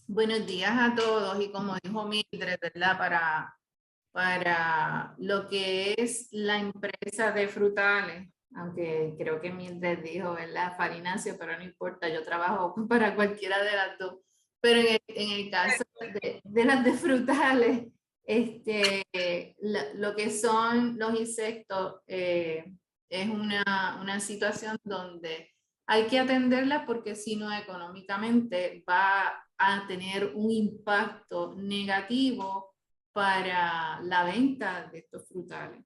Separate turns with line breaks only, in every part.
Buenos días a todos y como dijo Mildred, ¿verdad? Para lo que es la empresa de frutales, aunque creo que Mildred dijo, ¿verdad? Farináceo, pero no importa, yo trabajo para cualquiera de las dos. Pero en el caso de las de frutales, lo que son los insectos es una situación donde hay que atenderla porque si no económicamente va a tener un impacto negativo para la venta de estos frutales.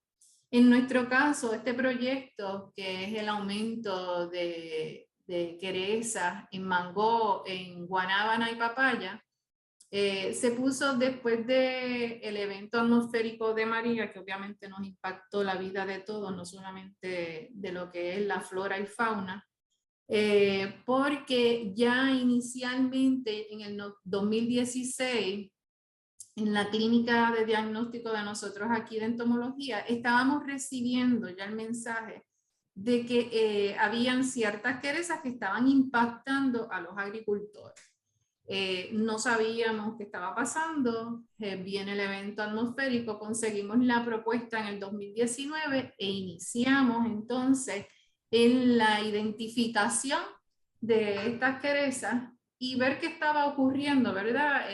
En nuestro caso, este proyecto, que es el aumento de querezas en mango, en guanábana y papaya, se puso después del evento atmosférico de María, que obviamente nos impactó la vida de todos, no solamente de lo que es la flora y fauna, porque ya inicialmente en el 2016, en la clínica de diagnóstico de nosotros aquí de entomología, estábamos recibiendo ya el mensaje de que habían ciertas querellas que estaban impactando a los agricultores. No sabíamos qué estaba pasando, viene el evento atmosférico, conseguimos la propuesta en el 2019 e iniciamos entonces en la identificación de estas querellas y ver qué estaba ocurriendo, ¿verdad?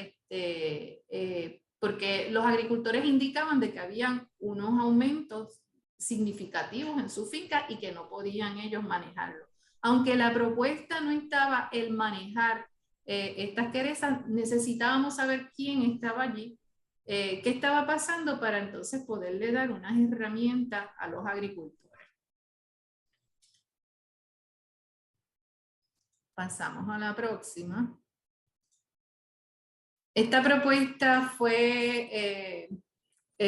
Porque los agricultores indicaban de que habían unos aumentos significativos en su finca y que no podían ellos manejarlo. Aunque la propuesta no estaba el manejar estas querellas, necesitábamos saber quién estaba allí, qué estaba pasando para entonces poderle dar unas herramientas a los agricultores. Pasamos a la próxima. Esta propuesta fue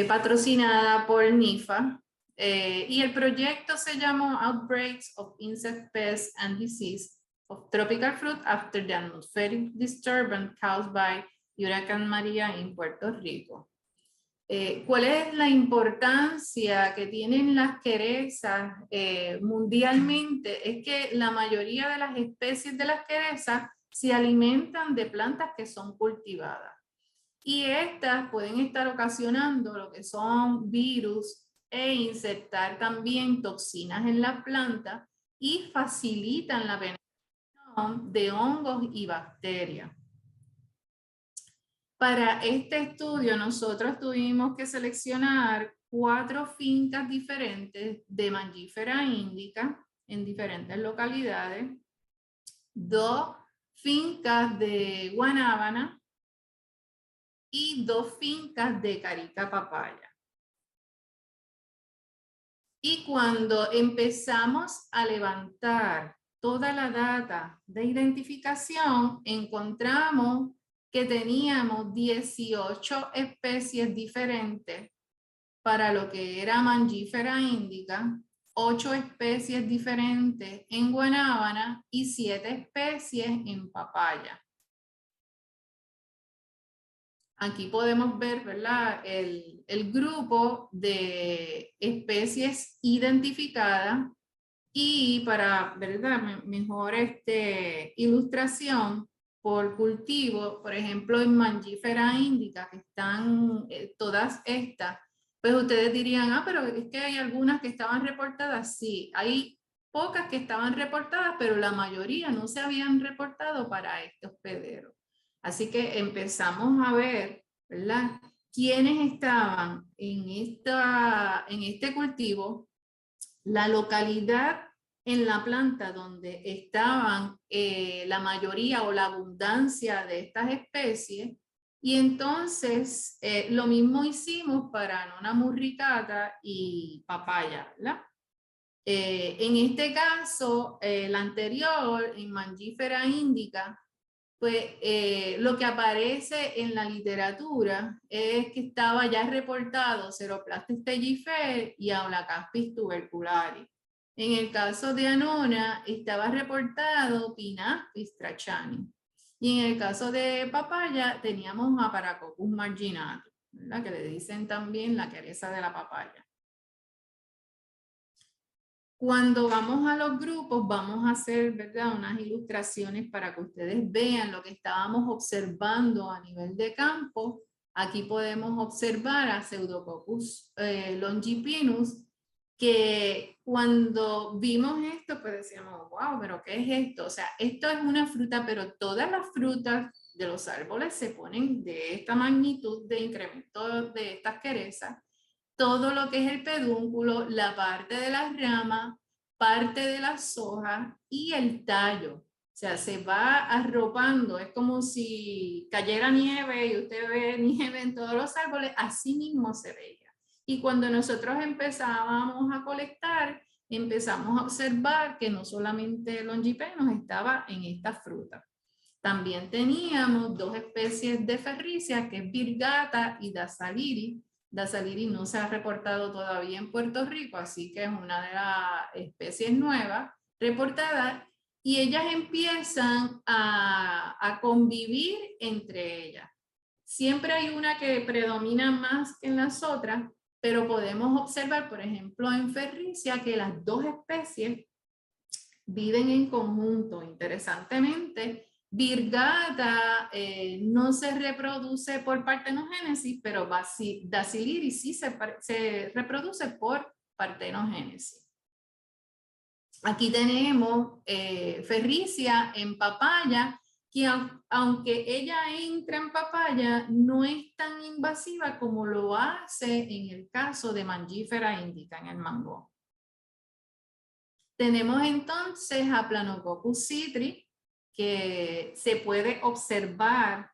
patrocinada por NIFA y el proyecto se llamó Outbreaks of Insect Pests and Disease of Tropical Fruit After the Atmospheric Disturbance Caused by Huracán María en Puerto Rico. ¿Cuál es la importancia que tienen las querezas mundialmente? Es que la mayoría de las especies de las querezas se alimentan de plantas que son cultivadas. Y estas pueden estar ocasionando lo que son virus e insertar también toxinas en la planta y facilitan la penetración de hongos y bacterias. Para este estudio nosotros tuvimos que seleccionar 4 fincas diferentes de Mangifera indica en diferentes localidades, 2 fincas de guanábana y 2 fincas de carica papaya. Y cuando empezamos a levantar toda la data de identificación, encontramos que teníamos 18 especies diferentes para lo que era Mangifera indica, 8 especies diferentes en guanábana y 7 especies en papaya. Aquí podemos ver, ¿verdad? El grupo de especies identificadas y para, ¿verdad? Mejor ilustración por cultivo, por ejemplo, en Mangifera indica, que están todas estas, pues ustedes dirían, ah, pero es que hay algunas que estaban reportadas. Sí, hay pocas que estaban reportadas, pero la mayoría no se habían reportado para este hospedero. Así que empezamos a ver, ¿verdad? Quiénes estaban en este cultivo, la localidad en la planta donde estaban la mayoría o la abundancia de estas especies. Y entonces lo mismo hicimos para nona murricata y papaya, ¿verdad? En este caso, el anterior, en Mangifera indica, pues lo que aparece en la literatura es que estaba ya reportado Ceroplastis pellifer y Aulacaspis tubercularis. En el caso de Anona estaba reportado Pinaspis trachani. Y en el caso de papaya teníamos a Paracoccus marginatus, ¿verdad? Que le dicen también la quereza de la papaya. Cuando vamos a los grupos, vamos a hacer, ¿verdad?, unas ilustraciones para que ustedes vean lo que estábamos observando a nivel de campo. Aquí podemos observar a Pseudococcus longipinus, que cuando vimos esto, pues decíamos, wow, pero ¿qué es esto? O sea, esto es una fruta, pero todas las frutas de los árboles se ponen de esta magnitud de incremento de estas querezas. Todo lo que es el pedúnculo, la parte de las ramas, parte de las hojas y el tallo. O sea, se va arropando, es como si cayera nieve y usted ve nieve en todos los árboles, así mismo se veía. Y cuando nosotros empezábamos a colectar, empezamos a observar que no solamente el Longipenus estaba en esta fruta. También teníamos dos especies de ferricia, que es Virgata y Dasaliri. Dasaliri no se ha reportado todavía en Puerto Rico, así que es una de las especies nuevas reportadas, y ellas empiezan a convivir entre ellas. Siempre hay una que predomina más que en las otras, pero podemos observar, por ejemplo, en ferricia, que las dos especies viven en conjunto. Interesantemente, Virgata no se reproduce por partenogénesis, pero Dasiliri sí se reproduce por partenogénesis. Aquí tenemos ferricia en papaya, que aunque ella entra en papaya, no es tan invasiva como lo hace en el caso de Mangifera indica, en el mango. Tenemos entonces a Planococcus citri, que se puede observar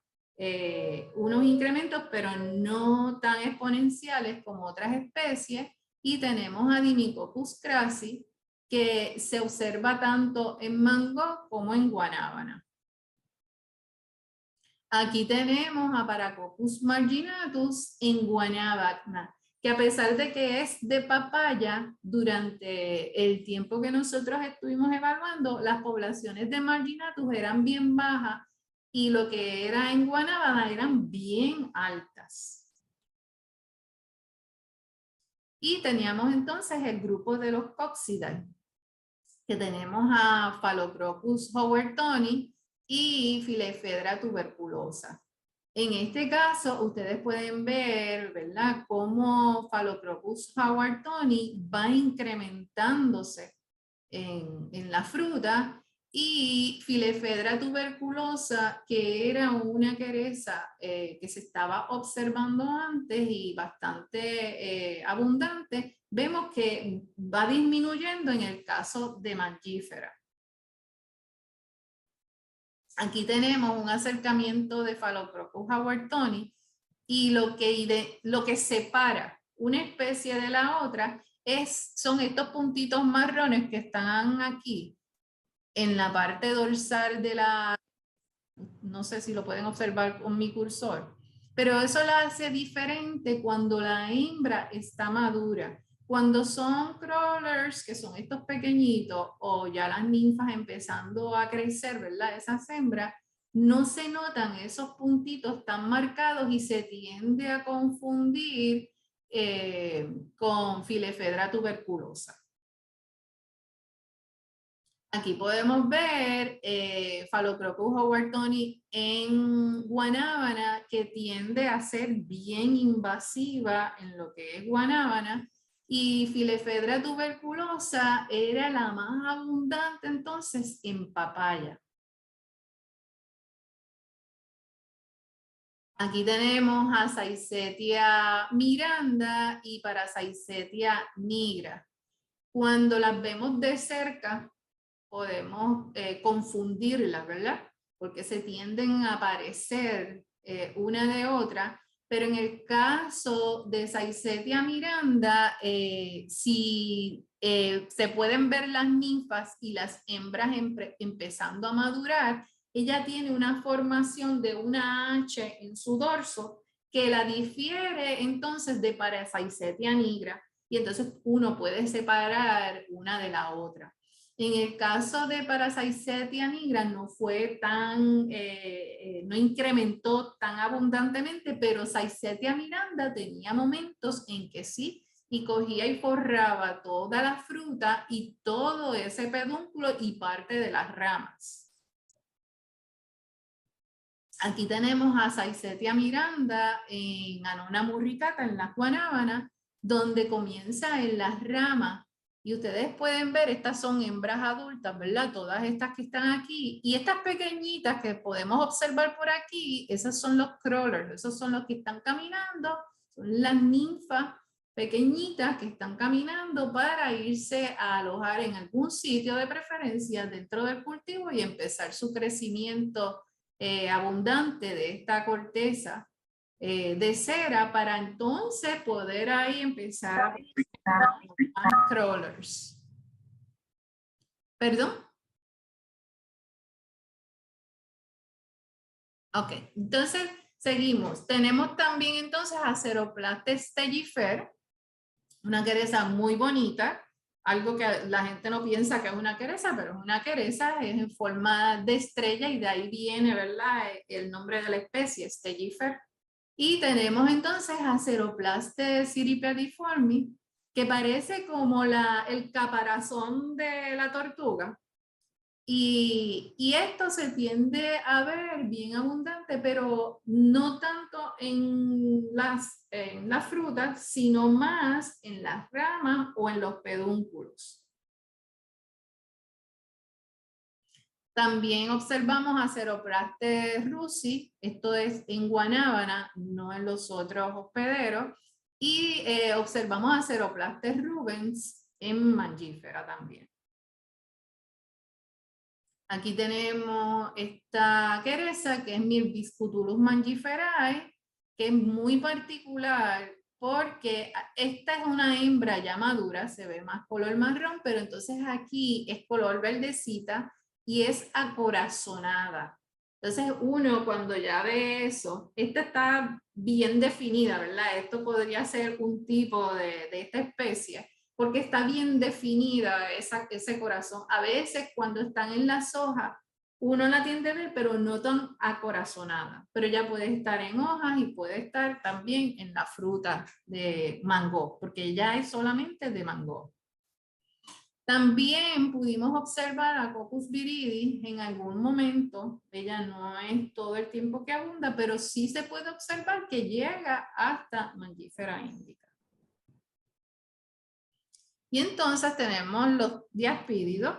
unos incrementos, pero no tan exponenciales como otras especies. Y tenemos a Dinicoccus crassi, que se observa tanto en mango como en guanábana. Aquí tenemos a Paracoccus marginatus en guanábana, que a pesar de que es de papaya, durante el tiempo que nosotros estuvimos evaluando, las poblaciones de marginatus eran bien bajas y lo que era en guanábana eran bien altas. Y teníamos entonces el grupo de los coccidae, que tenemos a Phalocrocus howertoni y Filefedra tuberculosa. En este caso, ustedes pueden ver, ¿verdad?, cómo Phalocrocus howertoni va incrementándose en la fruta, y Filefedra tuberculosa, que era una quereza que se estaba observando antes y bastante abundante, vemos que va disminuyendo en el caso de Mangifera. Aquí tenemos un acercamiento de Phalocrocus howertoni, y lo que separa una especie de la otra son estos puntitos marrones que están aquí en la parte dorsal de la, no sé si lo pueden observar con mi cursor, pero eso la hace diferente cuando la hembra está madura. Cuando son crawlers, que son estos pequeñitos, o ya las ninfas empezando a crecer, ¿verdad?, esas hembras, no se notan esos puntitos tan marcados y se tiende a confundir con Filefedra tuberculosa. Aquí podemos ver Phalocrocus howertoni en guanábana, que tiende a ser bien invasiva en lo que es guanábana, y Filefedra tuberculosa era la más abundante entonces en papaya. Aquí tenemos a Saizetia miranda y Parasaizetia nigra. Cuando las vemos de cerca, podemos confundirlas, ¿verdad? Porque se tienden a parecer una de otra, pero en el caso de Saizetia miranda, si se pueden ver las ninfas y las hembras empezando a madurar, ella tiene una formación de una H en su dorso que la difiere entonces de Parasaizetia nigra, y entonces uno puede separar una de la otra. En el caso de Parasaizetia nigra no fue tan, no incrementó tan abundantemente, pero Saizetia miranda tenía momentos en que sí y cogía y forraba toda la fruta y todo ese pedúnculo y parte de las ramas. Aquí tenemos a Saisetia Miranda en Anona Murricata, en la Guanábana, donde comienza en las ramas. Y ustedes pueden ver, estas son hembras adultas, ¿verdad? Todas estas que están aquí. Y estas pequeñitas que podemos observar por aquí, esos son los crawlers, esos son los que están caminando, son las ninfas pequeñitas que están caminando para irse a alojar en algún sitio de preferencia dentro del cultivo y empezar su crecimiento abundante de esta corteza de cera para entonces poder ahí empezar a más crawlers. ¿Perdón? Ok, entonces seguimos. Tenemos también entonces a Ceroplastes tellifer, una queresa muy bonita, algo que la gente no piensa que es una queresa, pero es una queresa, es en forma de estrella y de ahí viene, ¿verdad?, el nombre de la especie, tellifer. Y tenemos entonces a Ceroplastes siripiadiformis, que parece como el caparazón de la tortuga. Y esto se tiende a ver bien abundante, pero no tanto en las frutas, sino más en las ramas o en los pedúnculos. También observamos a Ceroplastes rusi, esto es en Guanábana, no en los otros hospederos, y observamos a Ceroplastes rubens en Mangifera también. Aquí tenemos esta queresa que es Myrviscutulus mangiferae, que es muy particular porque esta es una hembra ya madura, se ve más color marrón, pero entonces aquí es color verdecita y es acorazonada. Entonces uno cuando ya ve eso, esta está bien definida, ¿verdad? Esto podría ser un tipo de esta especie, porque está bien definida ese corazón. A veces cuando están en las hojas, uno la tiende a ver, pero no tan acorazonada. Pero ya puede estar en hojas y puede estar también en la fruta de mango, porque ya es solamente de mango. También pudimos observar a Cocos viridis en algún momento. Ella no es todo el tiempo que abunda, pero sí se puede observar que llega hasta Mangifera indica. Y entonces tenemos los diaspídidos,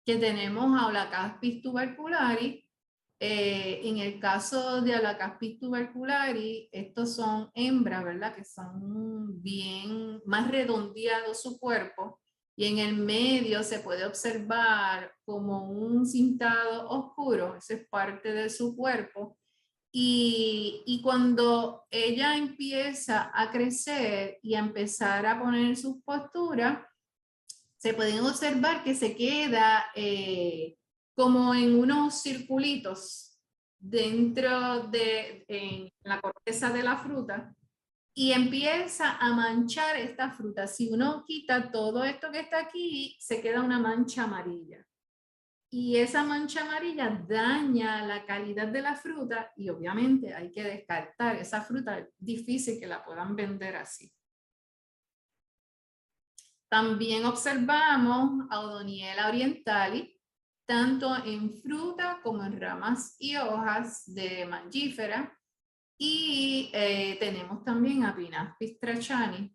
que tenemos Aulacaspis tubercularis. En el caso de Aulacaspis tubercularis, estos son hembras, ¿verdad? Que son bien más redondeados su cuerpo. Y en el medio se puede observar como un cintado oscuro, eso es parte de su cuerpo. Y cuando ella empieza a crecer y a empezar a poner sus posturas, se pueden observar que se queda como en unos circulitos dentro de en la corteza de la fruta y empieza a manchar esta fruta. Si uno quita todo esto que está aquí, se queda una mancha amarilla. Y esa mancha amarilla daña la calidad de la fruta y obviamente hay que descartar esa fruta, es difícil que la puedan vender así. También observamos a Odoniela orientalis, tanto en fruta como en ramas y hojas de Mangifera. Y tenemos también a Pinaspis trachani,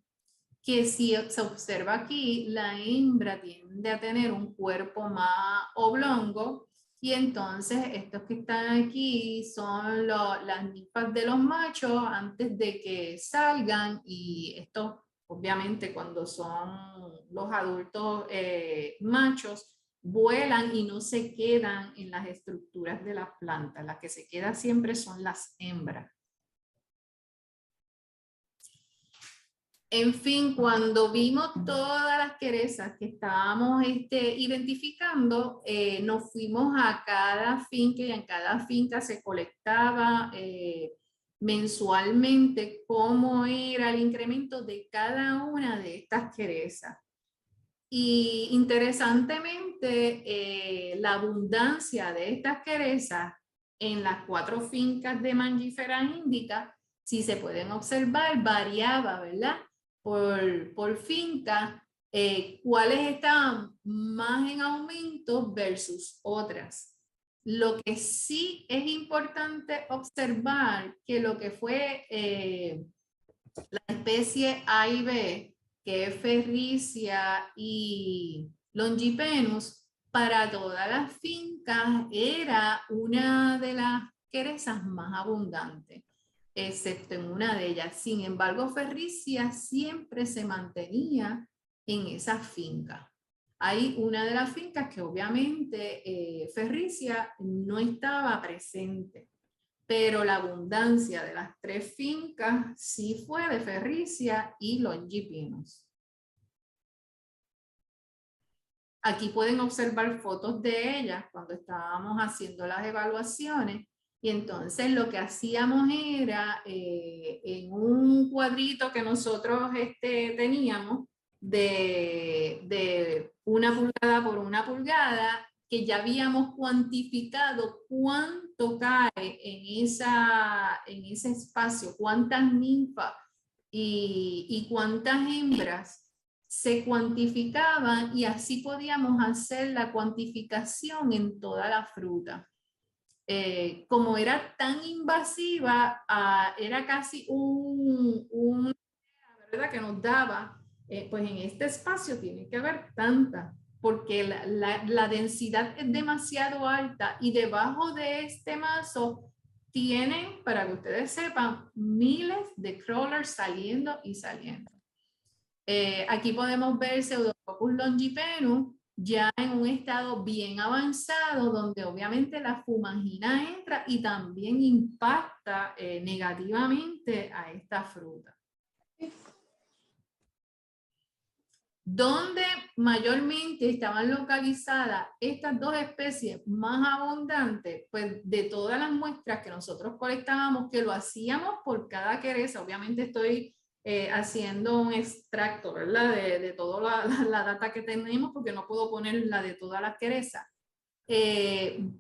que si se observa aquí, la hembra tiende a tener un cuerpo más oblongo y entonces estos que están aquí son las ninfas de los machos antes de que salgan y estos obviamente cuando son los adultos machos vuelan y no se quedan en las estructuras de las plantas, las que se quedan siempre son las hembras. En fin, cuando vimos todas las querezas que estábamos identificando, nos fuimos a cada finca y en cada finca se colectaba mensualmente cómo era el incremento de cada una de estas querezas. Y interesantemente, la abundancia de estas querezas en las 4 fincas de Mangifera indica, si se pueden observar, variaba, ¿verdad? por finca, cuáles estaban más en aumento versus otras. Lo que sí es importante observar que lo que fue la especie A y B, que es Ferricia y Longipenus, para todas las fincas era una de las querezas más abundantes, excepto en una de ellas. Sin embargo, Ferricia siempre se mantenía en esas fincas. Hay una de las fincas que obviamente Ferricia no estaba presente, pero la abundancia de las tres fincas sí fue de Ferricia y Longipenus. Aquí pueden observar fotos de ellas cuando estábamos haciendo las evaluaciones. Y entonces lo que hacíamos era, en un cuadrito que nosotros teníamos de 1 pulgada por 1 pulgada, que ya habíamos cuantificado cuánto cae en ese espacio, cuántas ninfas y cuántas hembras se cuantificaban, y así podíamos hacer la cuantificación en toda la fruta. Como era tan invasiva, era casi ¿verdad? Que nos daba, pues en este espacio tiene que haber tanta, porque la densidad es demasiado alta, y debajo de este mazo tienen, para que ustedes sepan, miles de crawlers saliendo y saliendo. Aquí podemos ver Pseudococcus longipenus ya en un estado bien avanzado, donde obviamente la fumagina entra y también impacta negativamente a esta fruta. Donde mayormente estaban localizadas estas dos especies más abundantes, pues de todas las muestras que nosotros colectábamos, que lo hacíamos por cada quereza, obviamente estoy haciendo un extracto, ¿verdad? De toda la data que tenemos, porque no puedo poner la de todas las querezas. De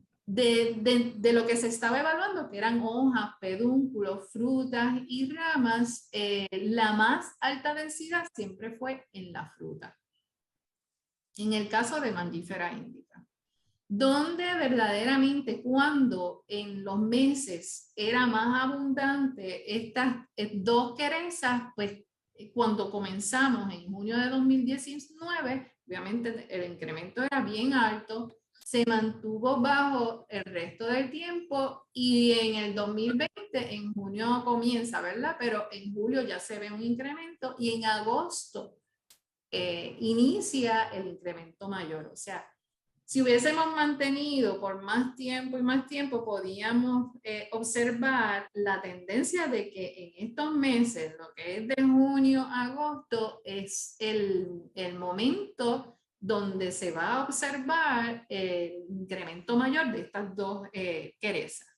lo que se estaba evaluando, que eran hojas, pedúnculos, frutas y ramas, la más alta densidad siempre fue en la fruta. En el caso de Mangifera indica, donde verdaderamente cuando en los meses era más abundante estas dos querezas, pues cuando comenzamos en junio de 2019, obviamente el incremento era bien alto, se mantuvo bajo el resto del tiempo, y en el 2020, en junio comienza, ¿verdad? Pero en julio ya se ve un incremento, y en agosto inicia el incremento mayor. O sea, si hubiésemos mantenido por más tiempo y más tiempo, podíamos observar la tendencia de que en estos meses, lo que es de junio a agosto, es el momento donde se va a observar el incremento mayor de estas dos querezas.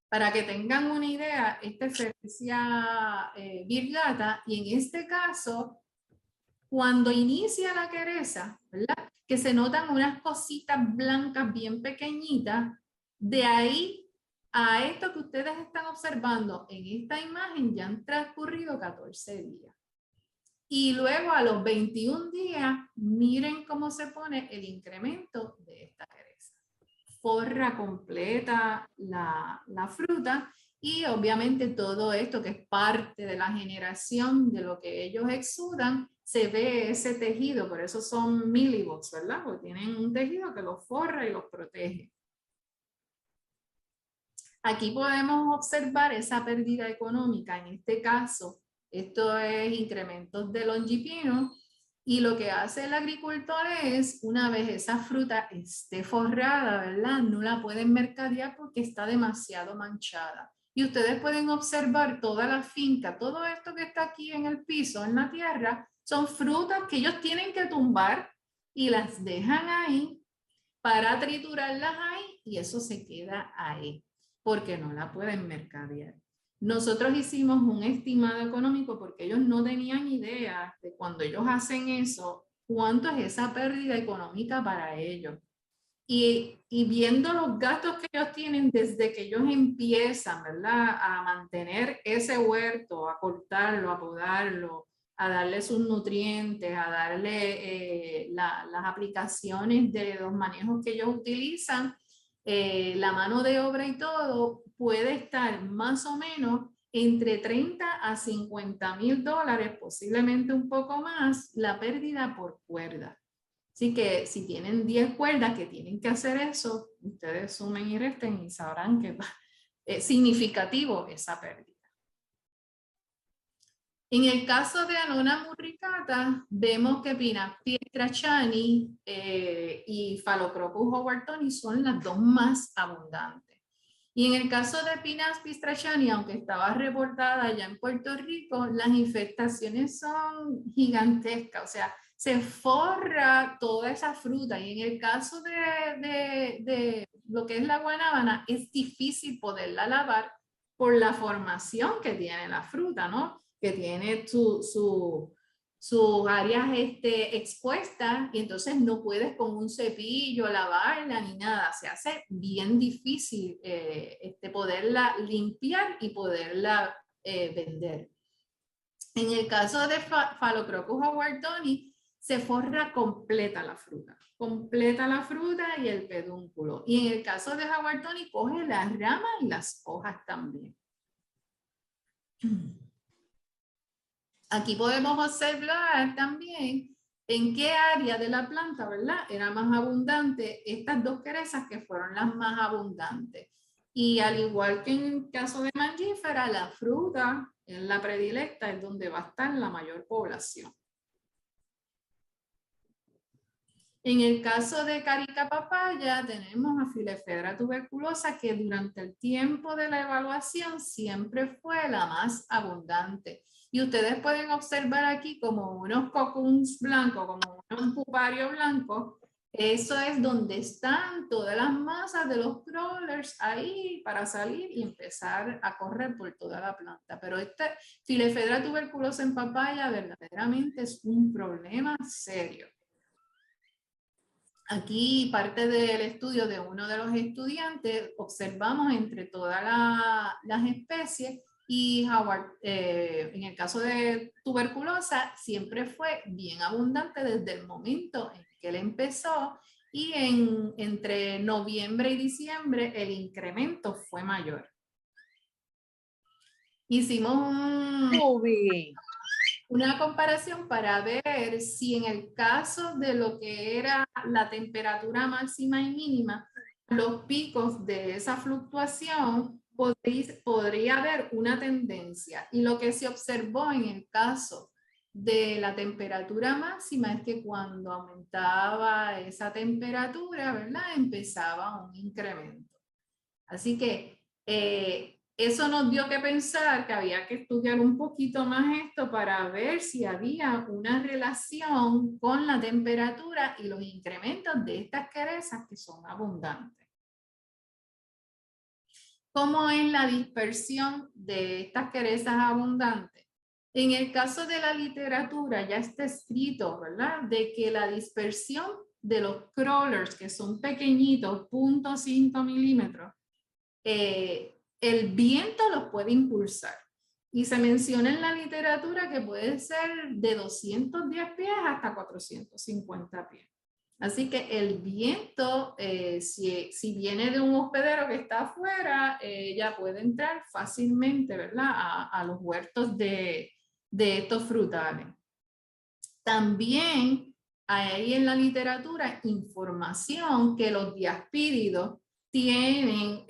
Para que tengan una idea, esta es Ferricia virgata, y en este caso, cuando inicia la quereza, ¿verdad? Que se notan unas cositas blancas bien pequeñitas, de ahí a esto que ustedes están observando en esta imagen ya han transcurrido 14 días. Y luego a los 21 días, miren cómo se pone el incremento de esta quereza. Forra completa la fruta, y obviamente todo esto que es parte de la generación de lo que ellos exudan, se ve ese tejido, por eso son millibots, ¿verdad? Porque tienen un tejido que los forra y los protege. Aquí podemos observar esa pérdida económica, en este caso, esto es incrementos de Longipenus, y lo que hace el agricultor es, una vez esa fruta esté forrada, ¿verdad? No la pueden mercadear porque está demasiado manchada. Y ustedes pueden observar toda la finca, todo esto que está aquí en el piso, en la tierra, son frutas que ellos tienen que tumbar y las dejan ahí para triturarlas ahí, y eso se queda ahí porque no la pueden mercadear. Nosotros hicimos un estimado económico porque ellos no tenían idea de cuando ellos hacen eso, cuánto es esa pérdida económica para ellos. y viendo los gastos que ellos tienen desde que ellos empiezan, ¿verdad? A mantener ese huerto, a cortarlo, a podarlo, a darle sus nutrientes, a darle las aplicaciones de los manejos que ellos utilizan, la mano de obra y todo puede estar más o menos entre 30 a 50 mil dólares, posiblemente un poco más, la pérdida por cuerda. Así que si tienen 10 cuerdas que tienen que hacer eso, ustedes sumen y resten y sabrán que es significativo esa pérdida. En el caso de Annona murricata, vemos que Pinaspi stracchani y Phalocrocus howartoni son las dos más abundantes. Y en el caso de Pinaspi stracchani, aunque estaba reportada allá en Puerto Rico, las infestaciones son gigantescas, o sea, se forra toda esa fruta. Y en el caso de lo que es la guanábana, es difícil poderla lavar por la formación que tiene la fruta, ¿no? Que tiene sus áreas expuestas y entonces no puedes con un cepillo lavarla ni nada. Se hace bien difícil poderla limpiar y poderla vender. En el caso de Phalocrocus howartoni, se forra completa la fruta y el pedúnculo. Y en el caso de howartoni, coge las ramas y las hojas también. Aquí podemos observar también en qué área de la planta, ¿verdad? Era más abundante estas dos querosas que fueron las más abundantes. Y al igual que en el caso de Mangifera, la fruta en la predilecta es donde va a estar la mayor población. En el caso de Carica papaya tenemos a Filefedra tuberculosa que durante el tiempo de la evaluación siempre fue la más abundante. Y ustedes pueden observar aquí como unos cocoons blancos, como unos puparios blancos. Eso es donde están todas las masas de los crawlers ahí para salir y empezar a correr por toda la planta. Pero este Filefedra tuberculosa en papaya verdaderamente es un problema serio. Aquí parte del estudio de uno de los estudiantes, observamos entre todas las especies y Howard, en el caso de tuberculosa, siempre fue bien abundante desde el momento en que él empezó y entre noviembre y diciembre el incremento fue mayor. Hicimos una comparación para ver si en el caso de lo que era la temperatura máxima y mínima, los picos de esa fluctuación podría haber una tendencia. Y lo que se observó en el caso de la temperatura máxima es que cuando aumentaba esa temperatura, ¿verdad? Empezaba un incremento. Así que eso nos dio que pensar que había que estudiar un poquito más esto para ver si había una relación con la temperatura y los incrementos de estas querosas que son abundantes. ¿Cómo es la dispersión de estas querosas abundantes? En el caso de la literatura ya está escrito, ¿verdad? De que la dispersión de los crawlers, que son pequeñitos, 0.5 milímetros, el viento los puede impulsar. Y se menciona en la literatura que puede ser de 210 pies hasta 450 pies. Así que el viento, si viene de un hospedero que está afuera, ya puede entrar fácilmente, ¿verdad? A los huertos de estos frutales. También hay en la literatura información que los diaspídidos tienen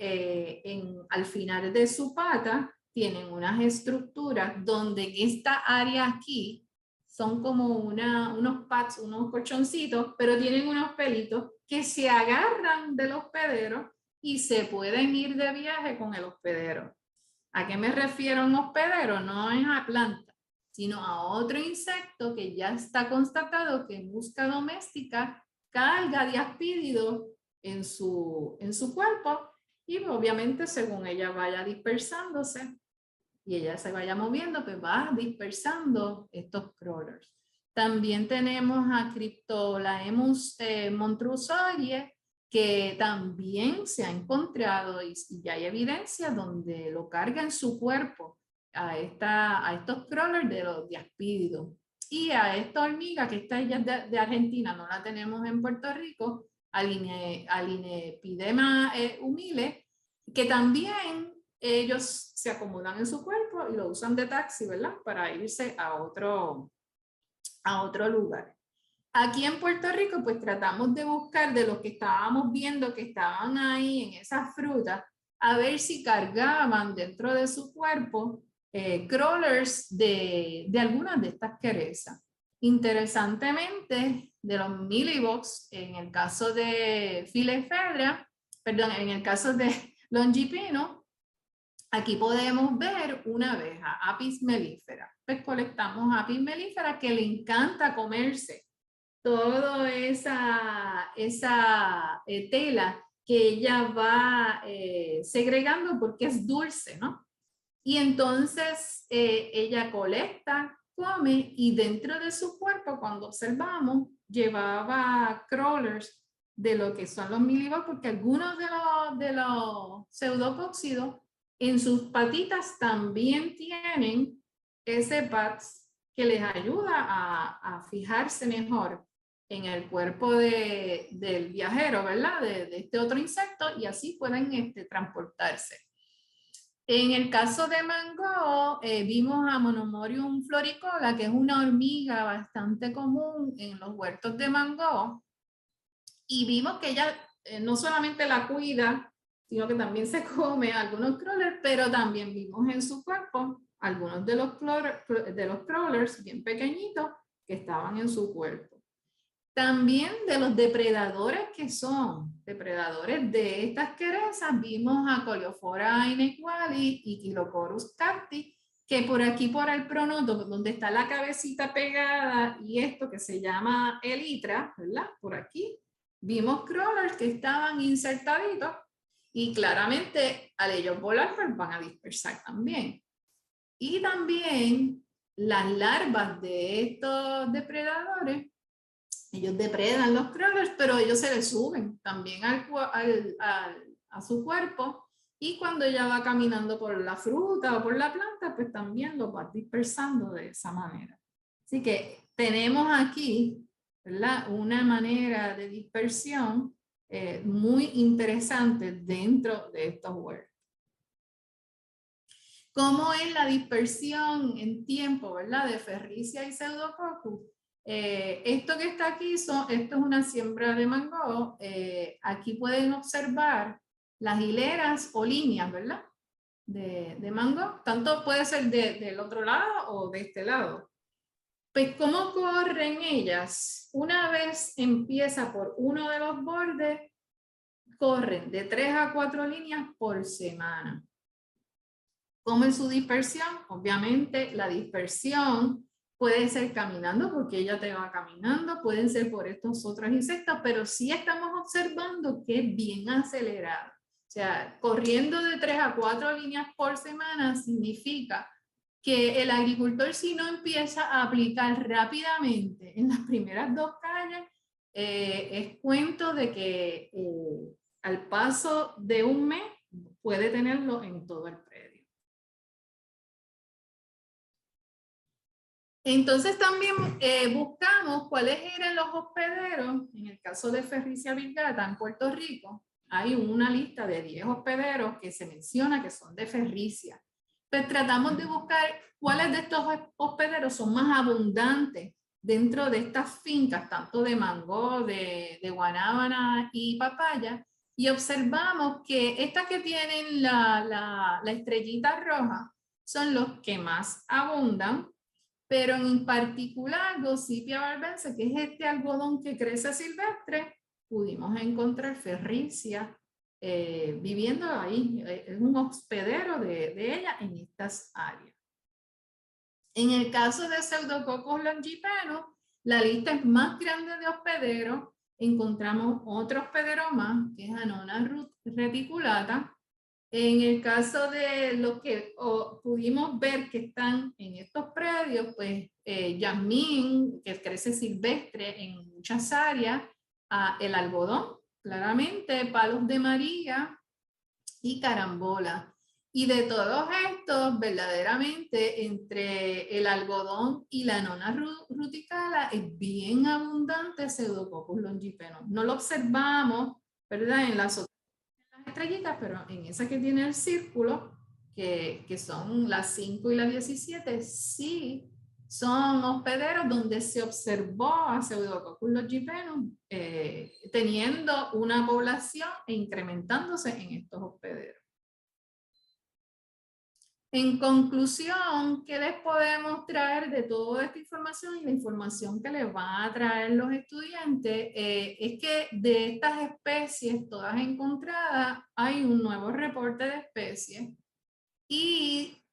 al final de su pata, tienen unas estructuras donde esta área aquí son como unos pads, unos colchoncitos, pero tienen unos pelitos que se agarran del hospedero y se pueden ir de viaje con el hospedero. ¿A qué me refiero a un hospedero? No es a planta, sino a otro insecto que ya está constatado que en musca doméstica carga diaspídidos en su cuerpo y obviamente según ella vaya dispersándose y ella se vaya moviendo, pues va dispersando estos crawlers. También tenemos a Cryptolaemus monstruosae, que también se ha encontrado y ya hay evidencia donde lo carga en su cuerpo a estos crawlers de los diaspídidos. Y a esta hormiga, que esta ella es de Argentina, no la tenemos en Puerto Rico, Alinepidema humile, que también ellos se acomodan en su cuerpo y lo usan de taxi, ¿verdad? Para irse a otro lugar. Aquí en Puerto Rico, pues tratamos de buscar de los que estábamos viendo que estaban ahí en esas frutas, a ver si cargaban dentro de su cuerpo crawlers de algunas de estas querezas. Interesantemente, de los mealybugs, en el caso de Filefedra, perdón, en el caso de Longipino, aquí podemos ver una abeja, Apis mellifera. Pues colectamos Apis mellifera que le encanta comerse toda esa tela que ella va segregando porque es dulce, ¿no? Y entonces ella colecta, come y dentro de su cuerpo, cuando observamos, llevaba crawlers de lo que son los mealybugs, porque algunos de los pseudocócidos en sus patitas también tienen ese pads que les ayuda a fijarse mejor en el cuerpo del viajero, ¿verdad? De este otro insecto y así pueden transportarse. En el caso de mango, vimos a Monomorium floricola, que es una hormiga bastante común en los huertos de mango, y vimos que ella no solamente la cuida, sino que también se come algunos crawlers, pero también vimos en su cuerpo algunos de los crawlers bien pequeñitos que estaban en su cuerpo. También de los depredadores que son depredadores de estas querezas, vimos a Coleophora inequalis y Chilocorus cacti, que por aquí por el pronoto, donde está la cabecita pegada y esto que se llama elytra, ¿verdad? Por aquí, vimos crawlers que estaban insertaditos y claramente al ellos volar pues van a dispersar también. Y también las larvas de estos depredadores, ellos depredan los crawlers, pero ellos se les suben también a su cuerpo y cuando ella va caminando por la fruta o por la planta, pues también los va dispersando de esa manera. Así que tenemos aquí, ¿verdad?, una manera de dispersión muy interesante dentro de estos huertos. ¿Cómo es la dispersión en tiempo, ¿verdad?, de Ferricia y Pseudococcus? Esto que está aquí, esto es una siembra de mango. Aquí pueden observar las hileras o líneas, ¿verdad?, de mango. Tanto puede ser del otro lado o de este lado. Pues, ¿cómo corren ellas? Una vez empieza por uno de los bordes, corren de 3 a 4 líneas por semana. ¿Cómo es su dispersión? Obviamente la dispersión puede ser caminando, porque ella te va caminando, pueden ser por estos otros insectos, pero sí estamos observando que es bien acelerado. O sea, corriendo de 3 a 4 líneas por semana significa que el agricultor, si no empieza a aplicar rápidamente en las primeras 2 calles, es cuento de que al paso de un mes puede tenerlo en todo el predio. Entonces también buscamos cuáles eran los hospederos. En el caso de Ferricia virgata en Puerto Rico, hay una lista de 10 hospederos que se menciona que son de Ferricia. Pues tratamos de buscar cuáles de estos hospederos son más abundantes dentro de estas fincas, tanto de mango, de guanábana y papaya, y observamos que estas que tienen la estrellita roja son los que más abundan. Pero en particular, Gossypia barbense, que es este algodón que crece silvestre, pudimos encontrar Ferricia viviendo ahí. Es un hospedero de ella en estas áreas. En el caso de Pseudococcus longipenus, la lista es más grande de hospederos. Encontramos otro hospedero más, que es Annona reticulata. En el caso de los que pudimos ver que están en estos predios, pues jazmín, que crece silvestre en muchas áreas, el algodón, claramente palos de María y carambola. Y de todos estos, verdaderamente, entre el algodón y la nona ruticala es bien abundante Pseudococcus longipenus. No lo observamos, ¿verdad? En las estrellitas, pero en esa que tiene el círculo, que son las 5 y las 17, sí son hospederos donde se observó a Pseudococcus longipenus teniendo una población e incrementándose en estos hospederos. En conclusión, ¿qué les podemos traer de toda esta información y la información que les van a traer los estudiantes? Es que de estas especies, todas encontradas, hay un nuevo reporte de especies y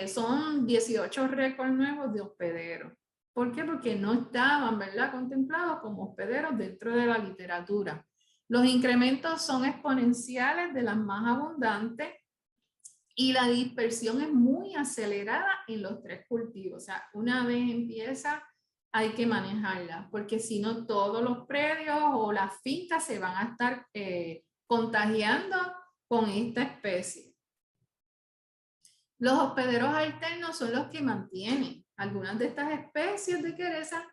son 18 récords nuevos de hospederos. ¿Por qué? Porque no estaban, ¿verdad?, contemplados como hospederos dentro de la literatura. Los incrementos son exponenciales de las más abundantes y la dispersión es muy acelerada en los 3 cultivos. O sea, una vez empieza, hay que manejarla, porque si no, todos los predios o las fincas se van a estar contagiando con esta especie. Los hospederos alternos son los que mantienen algunas de estas especies de queresa,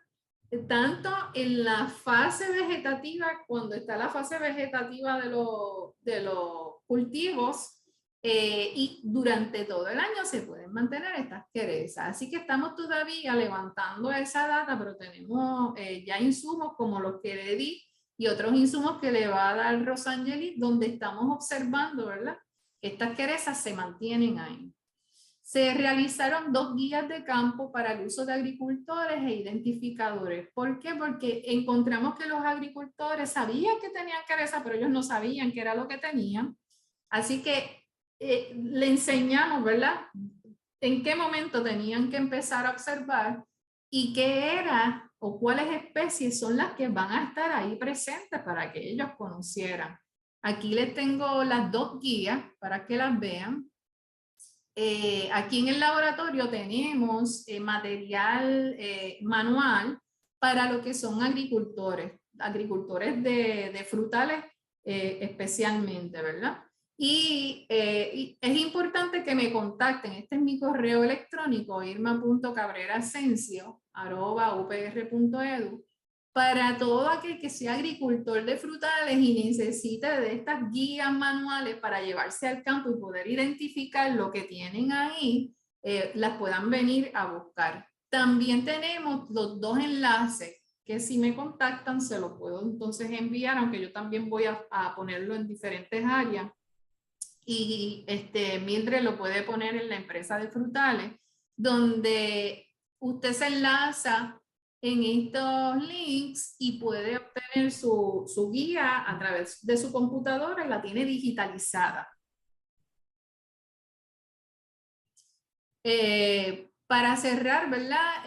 tanto en la fase vegetativa, cuando está la fase vegetativa de los cultivos, y durante todo el año se pueden mantener estas querosas. Así que estamos todavía levantando esa data, pero tenemos ya insumos como los que le di y otros insumos que le va a dar Rosangeli, donde estamos observando, ¿verdad?, que estas querosas se mantienen ahí. Se realizaron 2 guías de campo para el uso de agricultores e identificadores. ¿Por qué? Porque encontramos que los agricultores sabían que tenían querosas, pero ellos no sabían qué era lo que tenían. Así que le enseñamos, ¿verdad?, en qué momento tenían que empezar a observar y qué era o cuáles especies son las que van a estar ahí presentes para que ellos conocieran. Aquí les tengo las 2 guías para que las vean. Aquí en el laboratorio tenemos material manual para lo que son agricultores de frutales especialmente, ¿verdad? Y es importante que me contacten. Este es mi correo electrónico, irma.cabrerasencio@upr.edu, para todo aquel que sea agricultor de frutales y necesite de estas guías manuales para llevarse al campo y poder identificar lo que tienen ahí, las puedan venir a buscar. También tenemos los 2 enlaces que si me contactan se los puedo entonces enviar, aunque yo también voy a ponerlo en diferentes áreas. Y Mildred lo puede poner en la empresa de frutales, donde usted se enlaza en estos links y puede obtener su guía a través de su computadora y la tiene digitalizada. Para cerrar, ¿verdad?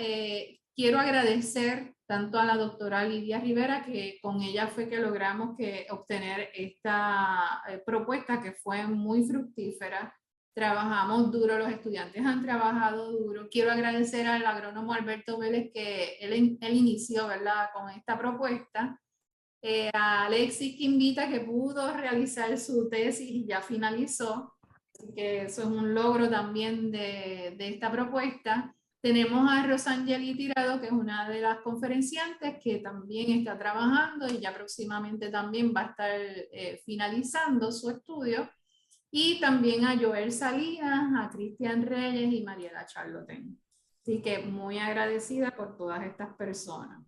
Quiero agradecer tanto a la doctora Lidia Rivera, que con ella fue que logramos obtener esta propuesta que fue muy fructífera. Trabajamos duro, los estudiantes han trabajado duro. Quiero agradecer al agrónomo Alberto Vélez, que él inició, ¿verdad?, con esta propuesta. A Alexis Quimbita, que pudo realizar su tesis y ya finalizó. Así que eso es un logro también de esta propuesta. Tenemos a Rosangeli Tirado, que es una de las conferenciantes que también está trabajando y ya próximamente también va a estar finalizando su estudio. Y también a Joel Salinas, a Cristian Reyes y Mariela Charlotten. Así que muy agradecida por todas estas personas.